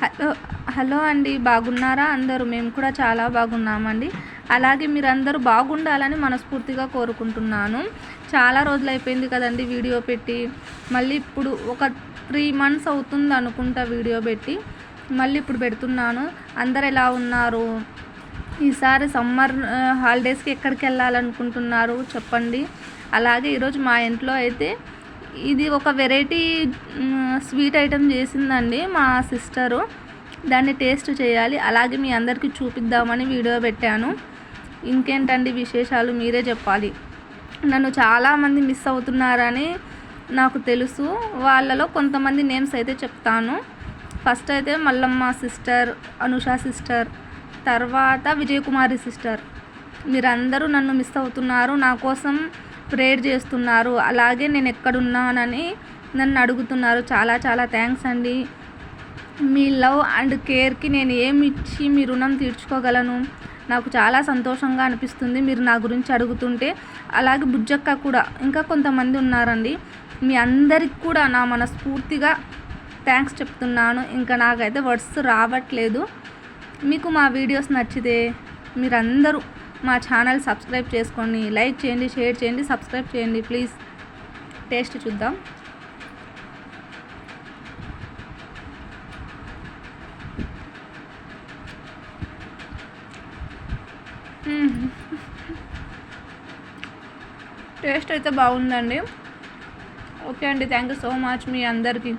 Hello hello అండి, బాగున్నారా అందరూ? మేము కూడా చాలా బాగున్నామండి. అలాగే మీరందరూ బాగుండాలని మనస్ఫూర్తిగా కోరుకుంటున్నాను. చాలా రోజులు అయిపోయింది కదండి వీడియో పెట్టి. మళ్ళీ ఇప్పుడు ఒక 3 months అవుతుంది అనుకుంటా వీడియో పెట్టి. మళ్ళీ ఇప్పుడు పెడుతున్నాను. అందరు ఎలా ఉన్నారు? ఈసారి సమ్మర్ హాలిడేస్కి ఎక్కడికి వెళ్ళాలనుకుంటున్నారు చెప్పండి. అలాగే ఈరోజు మా ఇంట్లో అయితే ఇది ఒక వెరైటీ స్వీట్ ఐటెం చేసిందండి మా సిస్టరు. దాన్ని టేస్ట్ చేయాలి, అలాగే మీ అందరికీ చూపిద్దామని వీడియో పెట్టాను. ఇంకేంటండి విశేషాలు, మీరే చెప్పాలి. నన్ను చాలామంది మిస్ అవుతున్నారని నాకు తెలుసు. వాళ్ళలో కొంతమంది నేమ్స్ అయితే చెప్తాను. ఫస్ట్ అయితే మల్లమ్మ సిస్టర్, అనుష సిస్టర్, తర్వాత విజయకుమారి సిస్టర్. మీరందరూ నన్ను మిస్ అవుతున్నారు, నా కోసం ప్రేయర్ చేస్తున్నారు, అలాగే నేను ఎక్కడున్నానని నన్ను అడుగుతున్నారు. చాలా చాలా థ్యాంక్స్ అండి. మీ లవ్ అండ్ కేర్కి నేను ఏమి ఇచ్చి మీ రుణం తీర్చుకోగలను? నాకు చాలా సంతోషంగా అనిపిస్తుంది మీరు నా గురించి అడుగుతుంటే. అలాగే బుజ్జక్క కూడా, ఇంకా కొంతమంది ఉన్నారండి. మీ అందరికి కూడా నా మనస్ఫూర్తిగా థ్యాంక్స్ చెప్తున్నాను. ఇంకా నాకైతే వర్డ్స్ రావట్లేదు. మీకు మా వీడియోస్ నచ్చితే మీరందరూ మా ఛానల్ సబ్స్క్రైబ్ చేసుకోండి, లైక్ చేయండి, షేర్ చేయండి, సబ్స్క్రైబ్ చేయండి ప్లీజ్. టేస్ట్ చూద్దాం. టేస్ట్ అయితే బాగుందండి. ఓకే అండి, థ్యాంక్ యూ సో మచ్ మీ అందరికీ.